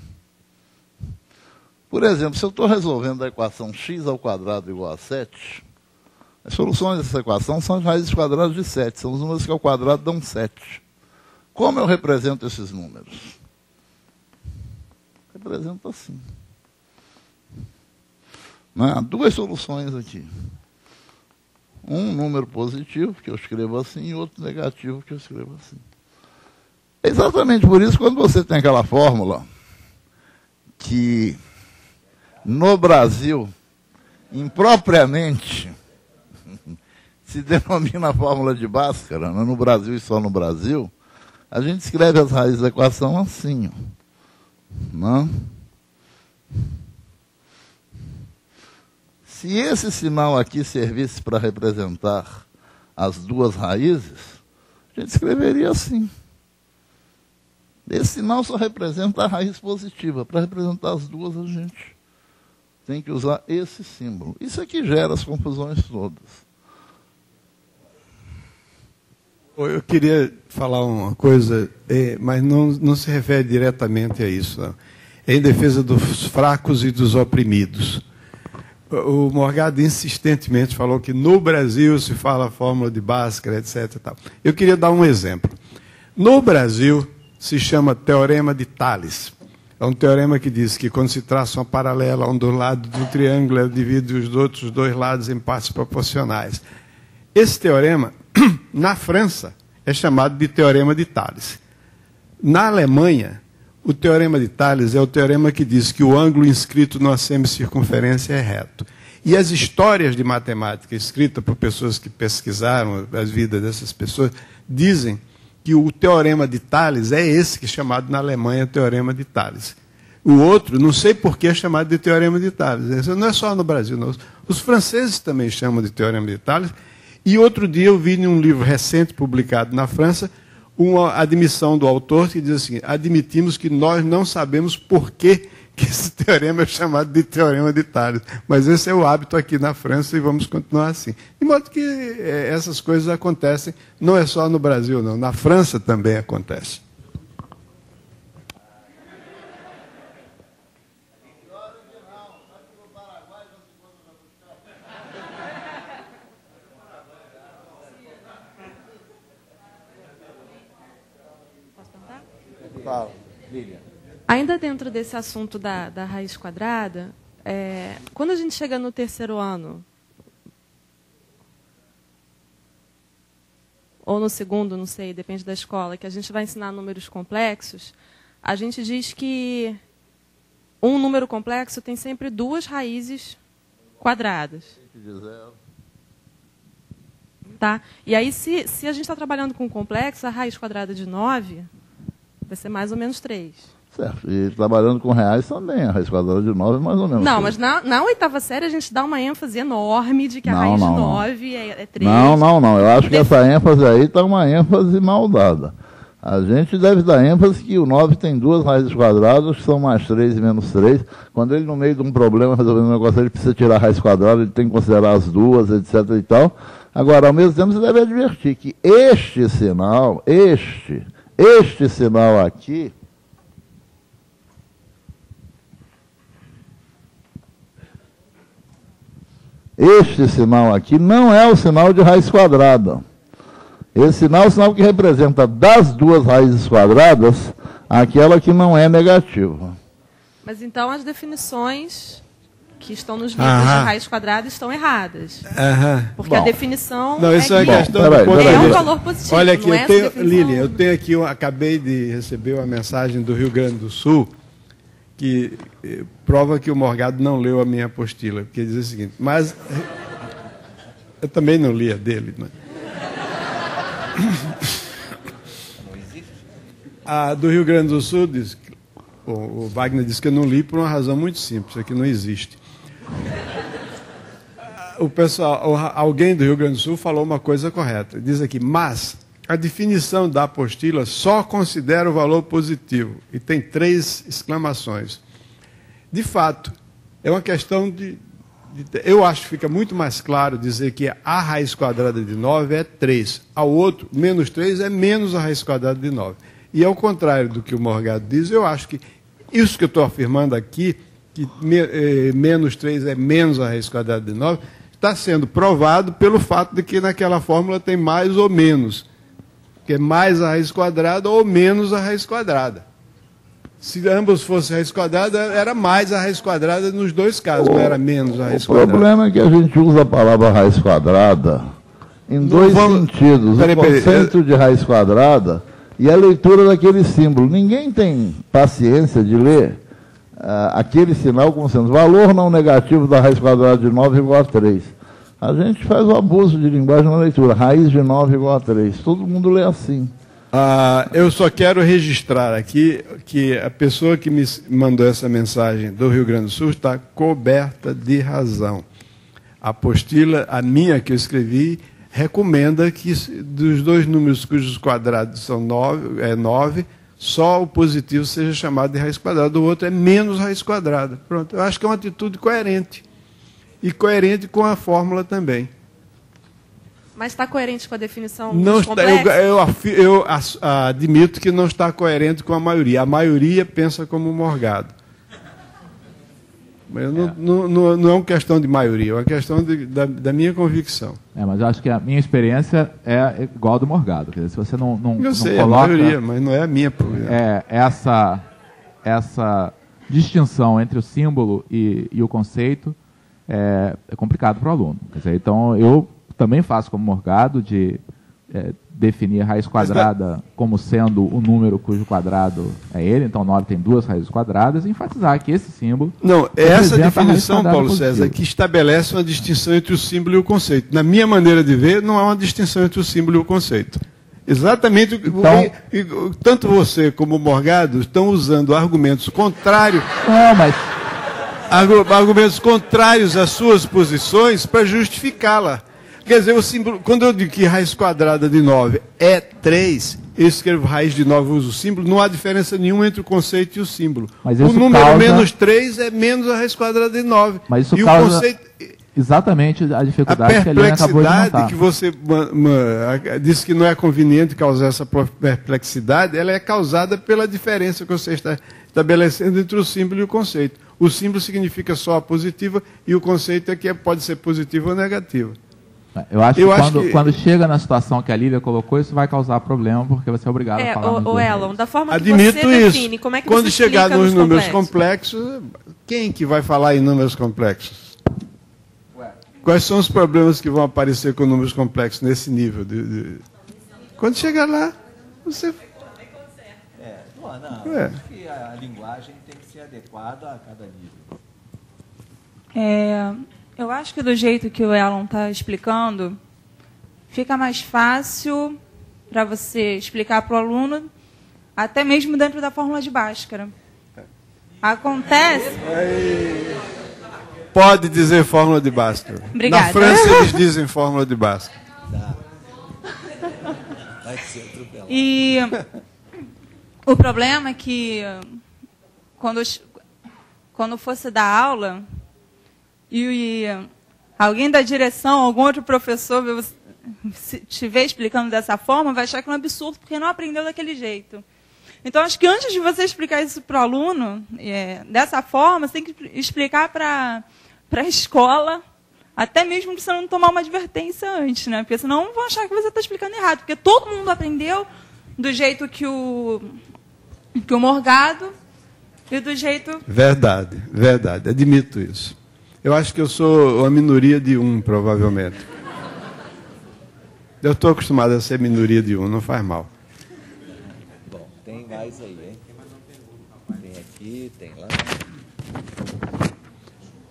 Por exemplo, se eu estou resolvendo a equação x ao quadrado igual a 7, as soluções dessa equação são as raízes quadradas de 7, são os números que ao quadrado dão 7. Como eu represento esses números? Represento assim. Há duas soluções aqui. Um número positivo, que eu escrevo assim, e outro negativo, que eu escrevo assim. Exatamente por isso, quando você tem aquela fórmula que, no Brasil, impropriamente, se denomina a fórmula de Bhaskara, no Brasil e só no Brasil, a gente escreve as raízes da equação assim, ó. Não? Se esse sinal aqui servisse para representar as duas raízes, a gente escreveria assim. Esse sinal só representa a raiz positiva. Para representar as duas, a gente tem que usar esse símbolo. Isso aqui gera as confusões todas. Eu queria falar uma coisa, mas não se refere diretamente a isso. Não. É em defesa dos fracos e dos oprimidos. O Morgado insistentemente falou que no Brasil se fala a fórmula de Bhaskara, etc. Tal. Eu queria dar um exemplo. No Brasil se chama Teorema de Tales. É um teorema que diz que quando se traça uma paralela a um dos lados do triângulo, ela divide os outros dois lados em partes proporcionais. Esse teorema, na França, é chamado de Teorema de Tales. Na Alemanha, o Teorema de Tales é o teorema que diz que o ângulo inscrito numa semicircunferência é reto. E as histórias de matemática escritas por pessoas que pesquisaram as vidas dessas pessoas dizem que o Teorema de Tales é esse que é chamado na Alemanha Teorema de Tales. O outro, não sei por que é chamado de Teorema de Tales. Isso não é só no Brasil, não. Os franceses também chamam de Teorema de Tales. E outro dia eu vi em um livro recente publicado na França uma admissão do autor que diz assim: admitimos que nós não sabemos por que esse teorema é chamado de teorema de Tales. Mas esse é o hábito aqui na França e vamos continuar assim. De modo que essas coisas acontecem, não é só no Brasil, não. Na França também acontece. Ainda dentro desse assunto da raiz quadrada, quando a gente chega no terceiro ano, ou no segundo, não sei, depende da escola, que a gente vai ensinar números complexos, a gente diz que um número complexo tem sempre duas raízes quadradas. Tá? E aí, se a gente está trabalhando com complexo, a raiz quadrada de 9 vai ser mais ou menos 3. Certo. E trabalhando com reais também, a raiz quadrada de 9 é mais ou menos. Não, mas na oitava série a gente dá uma ênfase enorme de que a raiz de 9 é 3. Não. Eu acho que essa ênfase aí está uma ênfase mal dada. A gente deve dar ênfase que o 9 tem duas raízes quadradas, que são mais 3 e menos 3. Quando ele, no meio de um problema, resolvendo um negócio, ele precisa tirar a raiz quadrada, ele tem que considerar as duas, etc. e tal. Agora, ao mesmo tempo, você deve advertir que este sinal aqui, não é o sinal de raiz quadrada. Esse sinal é o sinal que representa das duas raízes quadradas aquela que não é negativa. Mas então as definições que estão nos livros de raiz quadrada estão erradas. Porque a definição não, isso é questão um valor positivo. Olha aqui, Lilian, eu tenho aqui, acabei de receber uma mensagem do Rio Grande do Sul que prova que o Morgado não leu a minha apostila, porque diz o seguinte, mas eu também não li a dele. Mas... A do Rio Grande do Sul diz, o Wagner disse que eu não li por uma razão muito simples, é que não existe. O pessoal, alguém do Rio Grande do Sul falou uma coisa correta. Diz aqui, mas a definição da apostila só considera o valor positivo. E tem 3 exclamações. De fato, é uma questão eu acho que fica muito mais claro dizer que a raiz quadrada de 9 é 3. Ao outro, menos 3 é menos a raiz quadrada de 9. E ao contrário do que o Morgado diz, eu acho que isso que eu estou afirmando aqui, que menos 3 é menos a raiz quadrada de 9, está sendo provado pelo fato de que naquela fórmula tem mais ou menos. Que é mais a raiz quadrada ou menos a raiz quadrada. Se ambos fossem raiz quadrada, era mais a raiz quadrada nos dois casos, não era menos a raiz quadrada. O problema é que a gente usa a palavra raiz quadrada em dois sentidos. O conceito de raiz quadrada e a leitura daquele símbolo. Ninguém tem paciência de ler aquele sinal como sendo valor não negativo da raiz quadrada de 9 igual a 3. A gente faz o abuso de linguagem na leitura. Raiz de 9 igual a 3. Todo mundo lê assim. Eu só quero registrar aqui que a pessoa que me mandou essa mensagem do Rio Grande do Sul está coberta de razão. A apostila, a minha que eu escrevi, recomenda que dos dois números cujos quadrados são 9, só o positivo seja chamado de raiz quadrada, o outro é menos raiz quadrada. Pronto, eu acho que é uma atitude coerente. E coerente com a fórmula também. Mas está coerente com a definição não dos complexos? Eu admito que não está coerente com a maioria. A maioria pensa como o Morgado. Mas não é uma questão de maioria, é uma questão da minha convicção. Mas eu acho que a minha experiência é igual a do Morgado. Quer dizer, se você não sei, coloca... a maioria, mas não é a minha. Essa distinção entre o símbolo e o conceito é complicado para o aluno. Quer dizer, então, eu também faço como Morgado de definir a raiz quadrada como sendo o número cujo quadrado é ele, então 9 tem duas raízes quadradas, e enfatizar que esse símbolo... Não, é essa definição, Paulo César, que estabelece uma distinção entre o símbolo e o conceito. Na minha maneira de ver, não há uma distinção entre o símbolo e o conceito. Exatamente, então, tanto você como o Morgado estão usando argumentos contrários... Não, mas... Argumentos contrários às suas posições para justificá-la. Quer dizer, o símbolo, quando eu digo que raiz quadrada de 9 é 3, eu escrevo raiz de 9 e uso o símbolo, não há diferença nenhuma entre o conceito e o símbolo. Mas o isso número causa... menos 3 é menos a raiz quadrada de 9. Mas isso e causa... o conceito... Exatamente a dificuldade que a Helena acabou de A montar. perplexidade que você disse que não é conveniente causar essa perplexidade, ela é causada pela diferença que você está estabelecendo entre o símbolo e o conceito. O símbolo significa só a positiva e o conceito é que pode ser positivo ou negativo. Eu acho que quando chega na situação que a Lívia colocou, isso vai causar problema, porque você é obrigado a falar. O Elon, da forma que admito você isso. define, como é que quando você chegar explica nos números complexos, quem que vai falar em números complexos? Quais são os problemas que vão aparecer com números complexos nesse nível? Quando chegar lá, você... Acho que a linguagem tem que ser adequada a cada nível. Eu acho que do jeito que o Elon está explicando, fica mais fácil para você explicar para o aluno, até mesmo dentro da fórmula de Bhaskara. Acontece... Pode dizer fórmula de Bhaskara. Obrigada. Na França eles dizem fórmula de Bhaskara. E o problema é que quando fosse dar aula e alguém da direção, algum outro professor estiver explicando dessa forma, vai achar que é um absurdo, porque não aprendeu daquele jeito. Então, acho que antes de você explicar isso para o aluno, dessa forma, você tem que explicar para a escola, até mesmo para você não tomar uma advertência antes, né? Porque senão vão achar que você está explicando errado. Porque todo mundo aprendeu do jeito que o Morgado e do jeito... Verdade, verdade. Admito isso. Eu acho que eu sou uma minoria de um, provavelmente. Eu estou acostumado a ser minoria de um, não faz mal. Tem mais aí, hein? Tem aqui, tem lá.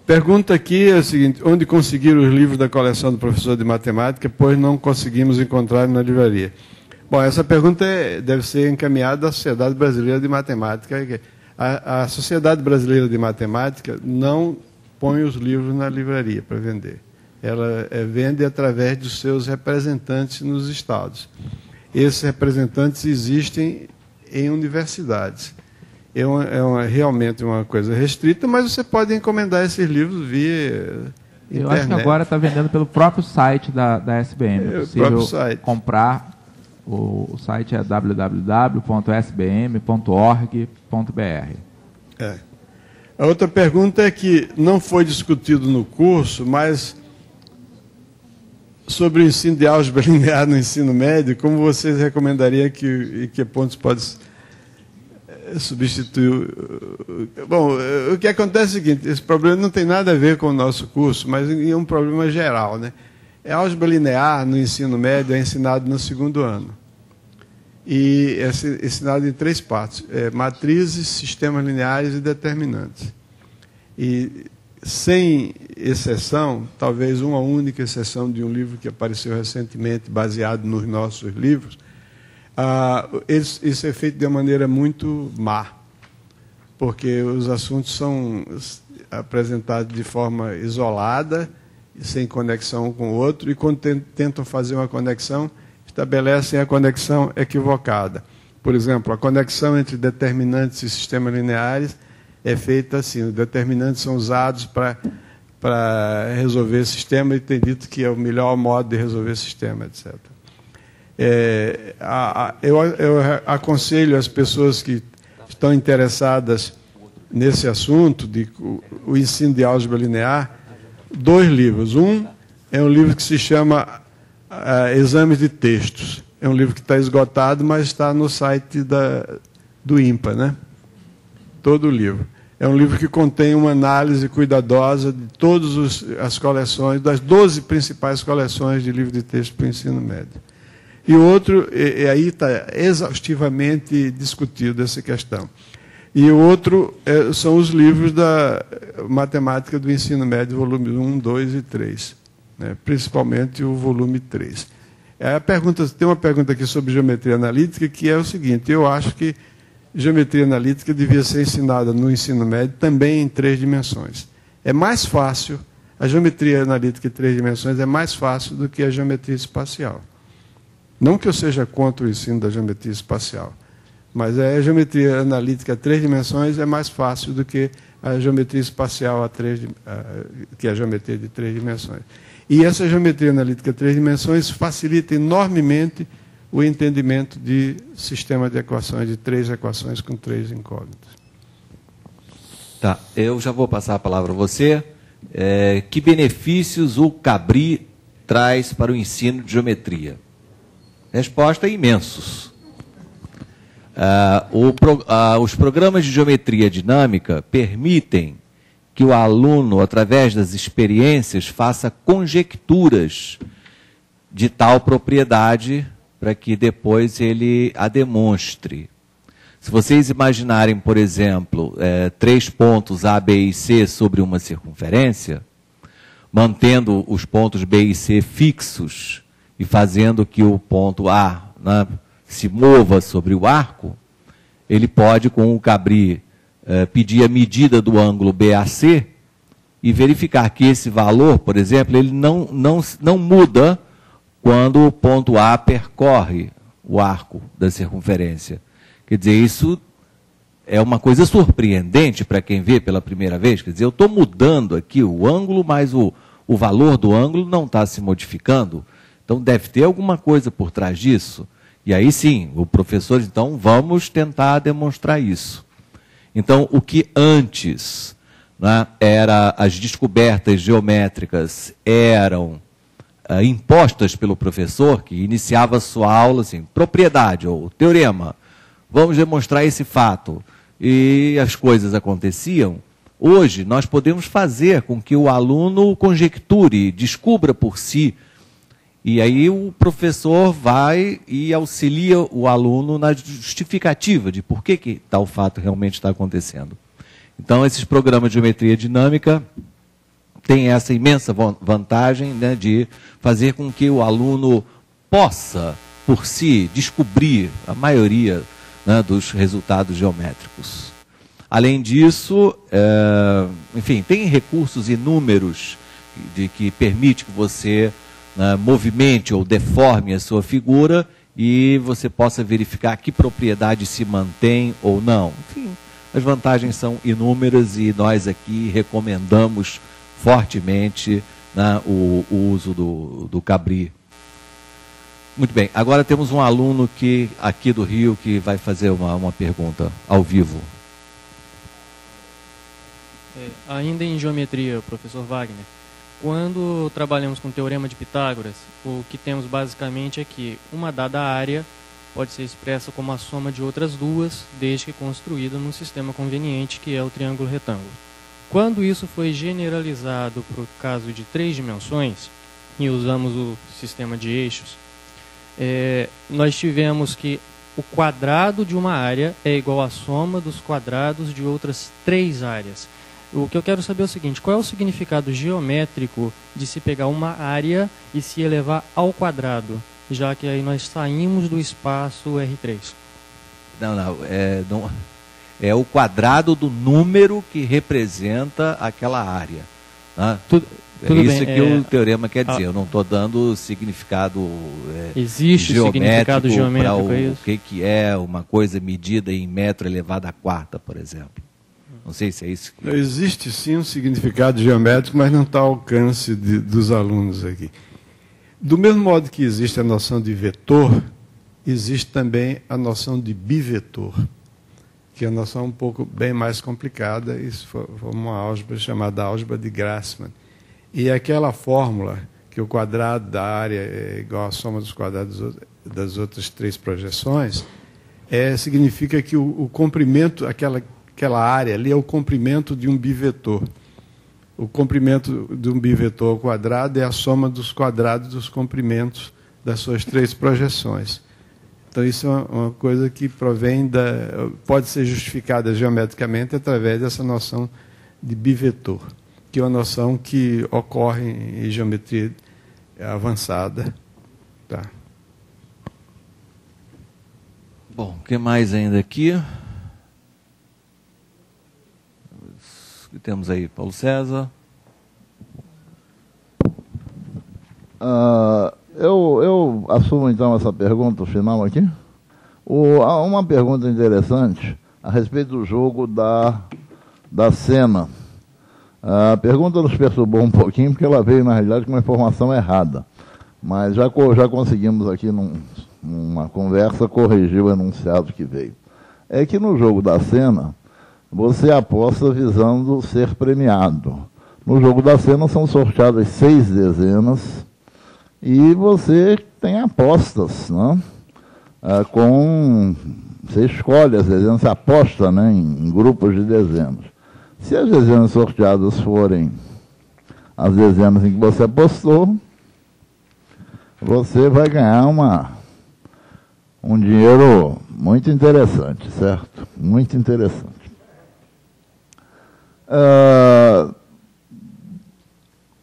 Pergunta aqui é a seguinte: onde conseguir os livros da coleção do professor de matemática, pois não conseguimos encontrar na livraria? Bom, essa pergunta deve ser encaminhada à Sociedade Brasileira de Matemática. A Sociedade Brasileira de Matemática não põe os livros na livraria para vender. Ela vende através dos seus representantes nos estados. Esses representantes existem em universidades. Realmente uma coisa restrita, mas você pode encomendar esses livros via internet. Eu acho que agora está vendendo pelo próprio site da SBM. É possível comprar. O site é www.sbm.org.br. A outra pergunta é que não foi discutido no curso, mas sobre o ensino de álgebra linear no ensino médio, como vocês recomendariam que pontos pode substituir? Bom, o que acontece é o seguinte: esse problema não tem nada a ver com o nosso curso, mas é um problema geral, né? A álgebra linear no ensino médio é ensinado no segundo ano. E é ensinado em 3 partes: matrizes, sistemas lineares e determinantes. E, sem exceção, talvez uma única exceção de um livro que apareceu recentemente, baseado nos nossos livros, isso é feito de uma maneira muito má, porque os assuntos são apresentados de forma isolada, sem conexão com o outro, e quando tentam fazer uma conexão, estabelecem a conexão equivocada. Por exemplo, a conexão entre determinantes e sistemas lineares é feita assim: os determinantes são usados para resolver sistema, e tem dito que é o melhor modo de resolver sistema, etc. Eu aconselho as pessoas que estão interessadas nesse assunto, o ensino de álgebra linear, 2 livros. Um é um livro que se chama Exames de Textos. É um livro que está esgotado, mas está no site do INPA, né? Todo o livro. É um livro que contém uma análise cuidadosa de todas as coleções, das 12 principais coleções de livro de texto para o ensino médio. E outro, aí está exaustivamente discutido essa questão. E o outro são os livros da matemática do ensino médio, volume 1, 2 e 3. Né? Principalmente o volume 3. Tem uma pergunta aqui sobre geometria analítica, que é o seguinte: eu acho que geometria analítica devia ser ensinada no ensino médio também em 3 dimensões. É mais fácil a geometria analítica em 3 dimensões é mais fácil do que a geometria espacial. Não que eu seja contra o ensino da geometria espacial, mas a geometria analítica a 3 dimensões é mais fácil do que a geometria espacial que é a geometria de 3 dimensões. E essa geometria analítica a 3 dimensões facilita enormemente o entendimento de sistema de equações, de 3 equações com 3 incógnitas. Tá, eu já vou passar a palavra a você. Que benefícios o Cabri traz para o ensino de geometria? Resposta: imensos. Os programas de geometria dinâmica permitem que o aluno, através das experiências, faça conjecturas de tal propriedade para que depois ele a demonstre. Se vocês imaginarem, por exemplo, 3 pontos A, B e C sobre uma circunferência, mantendo os pontos B e C fixos e fazendo que o ponto A, né, se mova sobre o arco, ele pode, com o Cabri, pedir a medida do ângulo BAC e verificar que esse valor, por exemplo, ele não muda quando o ponto A percorre o arco da circunferência. Quer dizer, isso é uma coisa surpreendente para quem vê pela primeira vez. Quer dizer, eu estou mudando aqui o ângulo, mas o valor do ângulo não está se modificando. Então, deve ter alguma coisa por trás disso. E aí sim, o professor, então, vamos tentar demonstrar isso. Então, o que antes, né, era as descobertas geométricas eram impostas pelo professor, que iniciava a sua aula assim, propriedade ou teorema, vamos demonstrar esse fato, e as coisas aconteciam. Hoje, nós podemos fazer com que o aluno conjecture, descubra por si, e aí o professor vai e auxilia o aluno na justificativa de por que tal fato realmente está acontecendo. Então, esses programas de geometria dinâmica têm essa imensa vantagem, né, de fazer com que o aluno possa, por si, descobrir a maioria, né, dos resultados geométricos. Além disso, enfim, tem recursos inúmeros que permite que você movimente ou deforme a sua figura e você possa verificar que propriedade se mantém ou não. Enfim, as vantagens são inúmeras e nós aqui recomendamos fortemente, né, o uso do Cabri. Muito bem, agora temos um aluno aqui do Rio que vai fazer uma pergunta ao vivo. Ainda em geometria, professor Wagner, quando trabalhamos com o teorema de Pitágoras, o que temos basicamente é que uma dada área pode ser expressa como a soma de outras duas, desde que construída num sistema conveniente, que é o triângulo retângulo. Quando isso foi generalizado para o caso de 3 dimensões, e usamos o sistema de eixos, nós tivemos que o quadrado de uma área é igual à soma dos quadrados de outras 3 áreas. O que eu quero saber é o seguinte: qual é o significado geométrico de se pegar uma área e se elevar ao quadrado, já que aí nós saímos do espaço R3? Não, é o quadrado do número que representa aquela área. Né? Tudo isso bem, que o teorema quer dizer. Eu não estou dando significado existe significado geométrico para o que é uma coisa medida em metro elevado à quarta, por exemplo. Não sei se é isso. Existe sim um significado geométrico, mas não está ao alcance dos alunos aqui. Do mesmo modo que existe a noção de vetor, existe também a noção de bivetor, que é uma noção um pouco bem mais complicada. Isso foi uma álgebra chamada álgebra de Grassmann. E aquela fórmula, que o quadrado da área é igual à soma dos quadrados das outras 3 projeções, significa que o comprimento, aquela área ali é o comprimento de um bivetor. O comprimento de um bivetor ao quadrado é a soma dos quadrados dos comprimentos das suas 3 projeções. Então, isso é uma coisa que pode ser justificada geometricamente através dessa noção de bivetor, que é uma noção que ocorre em geometria avançada. Tá. Bom, o que mais ainda aqui? O que temos aí, Paulo César? Eu assumo então essa pergunta final aqui. Uma pergunta interessante a respeito do jogo da Sena. A pergunta nos perturbou um pouquinho, porque ela veio, na realidade, com uma informação errada. Mas já conseguimos aqui, numa conversa, corrigir o enunciado que veio. É que no jogo da Sena, você aposta visando ser premiado. No jogo da Sena são sorteadas 6 dezenas e você tem apostas, né? Você escolhe as dezenas, você aposta, né, em grupos de dezenas. Se as dezenas sorteadas forem as dezenas em que você apostou, você vai ganhar um dinheiro muito interessante, certo? Muito interessante.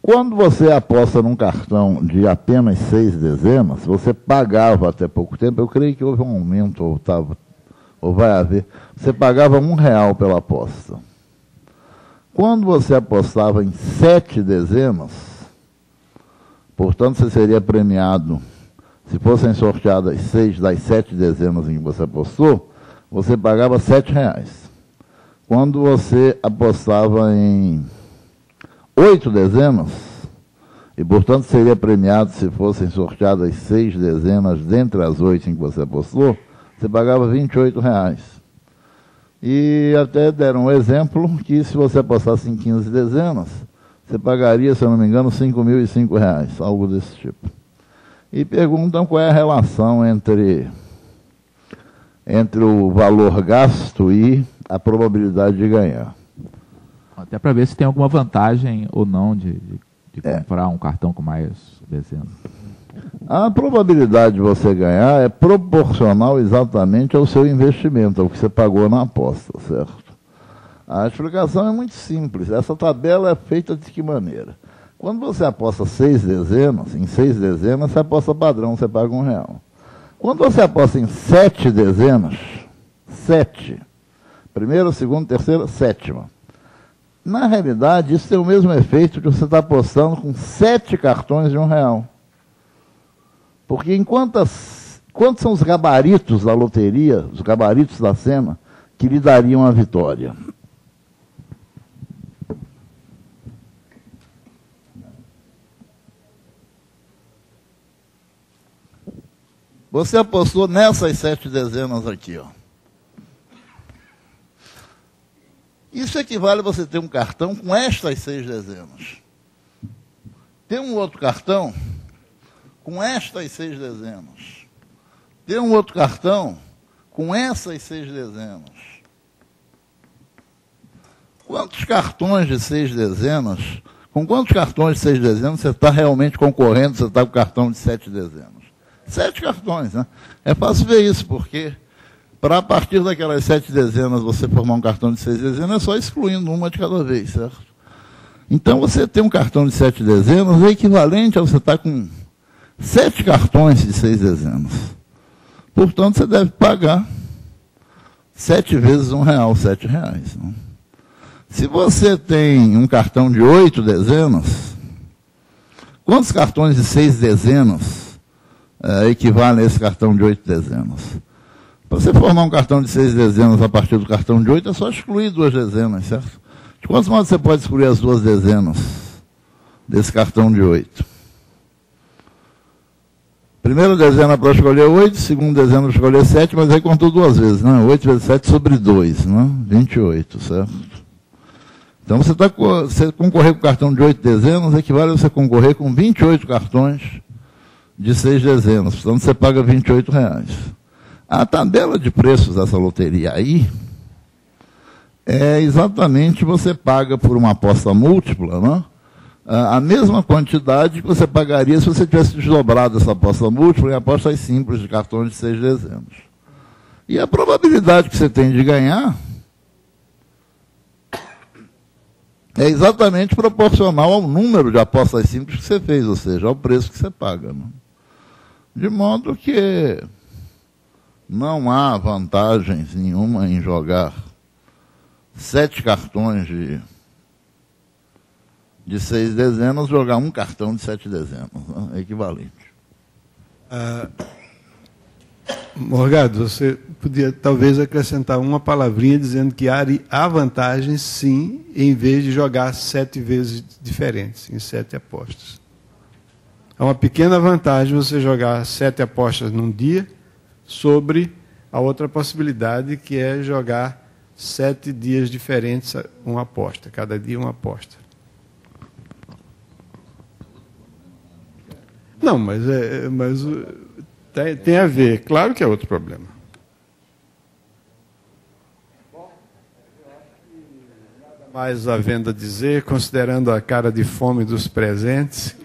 Quando você aposta num cartão de apenas 6 dezenas, você pagava até pouco tempo, eu creio que houve um aumento, ou vai haver, você pagava R$1 pela aposta. Quando você apostava em 7 dezenas, portanto, você seria premiado, se fossem sorteadas 6 das 7 dezenas em que você apostou, você pagava R$7. Quando você apostava em 8 dezenas, e portanto seria premiado se fossem sorteadas 6 dezenas dentre as 8 em que você apostou, você pagava R$28. E até deram um exemplo que se você apostasse em 15 dezenas, você pagaria, se eu não me engano, R$5.005, algo desse tipo. E perguntam qual é a relação entre o valor gasto e a probabilidade de ganhar. Até para ver se tem alguma vantagem ou não de comprar um cartão com mais dezenas. A probabilidade de você ganhar é proporcional exatamente ao seu investimento, ao que você pagou na aposta, certo? A explicação é muito simples. Essa tabela é feita de que maneira? Quando você aposta 6 dezenas, em 6 dezenas você aposta padrão, você paga R$1. Quando você aposta em 7 dezenas, 7, primeira, segunda, terceira, sétima. Na realidade, isso tem o mesmo efeito que você está apostando com 7 cartões de R$1. Porque quantos são os gabaritos da loteria, os gabaritos da Sena, que lhe dariam a vitória? Você apostou nessas 7 dezenas aqui, ó. Isso equivale a você ter um cartão com estas 6 dezenas. Tem um outro cartão com estas 6 dezenas. Tem um outro cartão com essas 6 dezenas. Quantos cartões de 6 dezenas, com quantos cartões de 6 dezenas você está realmente concorrendo, você está com cartão de 7 dezenas? 7 cartões, né? É fácil ver isso, porque para a partir daquelas 7 dezenas você formar um cartão de 6 dezenas, é só excluindo uma de cada vez, certo? Então você ter um cartão de 7 dezenas é equivalente a você estar com 7 cartões de 6 dezenas. Portanto, você deve pagar 7 vezes R$1, R$7. Né? Se você tem um cartão de 8 dezenas, quantos cartões de 6 dezenas equivalem a esse cartão de 8 dezenas? Para você formar um cartão de 6 dezenas a partir do cartão de 8, é só excluir 2 dezenas, certo? De quantos modos você pode excluir as 2 dezenas desse cartão de 8? Primeira dezena para escolher 8, segunda dezena para escolher 7, mas aí contou 2 vezes, né? 8 vezes 7 sobre 2, né? 28, certo? Então você concorrer com o cartão de 8 dezenas equivale a você concorrer com 28 cartões de 6 dezenas. Portanto, você paga R$28. A tabela de preços dessa loteria aí é exatamente você paga por uma aposta múltipla, né? A mesma quantidade que você pagaria se você tivesse desdobrado essa aposta múltipla em apostas simples de cartões de 6 dezenas. E a probabilidade que você tem de ganhar é exatamente proporcional ao número de apostas simples que você fez, ou seja, ao preço que você paga. Né? De modo que não há vantagens nenhuma em jogar 7 cartões de de 6 dezenas, jogar um cartão de 7 dezenas, né? É equivalente. Morgado, você podia talvez acrescentar uma palavrinha dizendo que há vantagens, sim, em vez de jogar 7 vezes diferentes, em 7 apostas. É uma pequena vantagem você jogar 7 apostas num dia sobre a outra possibilidade, que é jogar 7 dias diferentes uma aposta, cada dia uma aposta. Não, mas tem a ver, claro que é outro problema. Mais havendo a dizer, considerando a cara de fome dos presentes,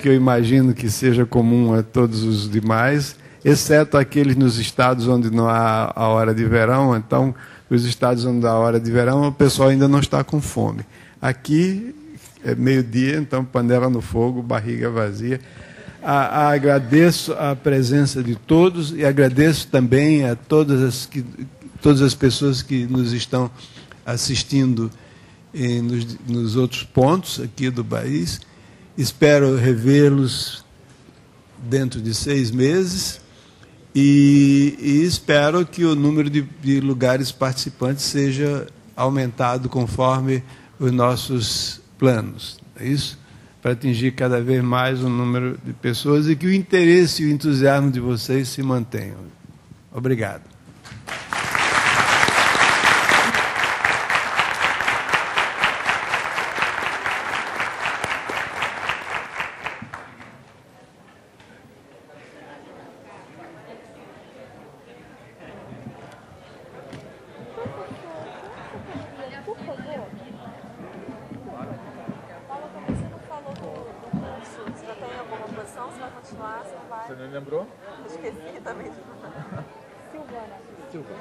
que eu imagino que seja comum a todos os demais, exceto aqueles nos estados onde não há a hora de verão. Então, os estados onde há a hora de verão, o pessoal ainda não está com fome. Aqui é meio-dia, então panela no fogo, barriga vazia. Agradeço a presença de todos e agradeço também a todas as pessoas que nos estão assistindo nos outros pontos aqui do país. Espero revê-los dentro de 6 meses e espero que o número de lugares participantes seja aumentado conforme os nossos planos. É isso? Para atingir cada vez mais o número de pessoas e que o interesse e o entusiasmo de vocês se mantenham. Obrigado. Você não lembrou? Esqueci também. Silvana.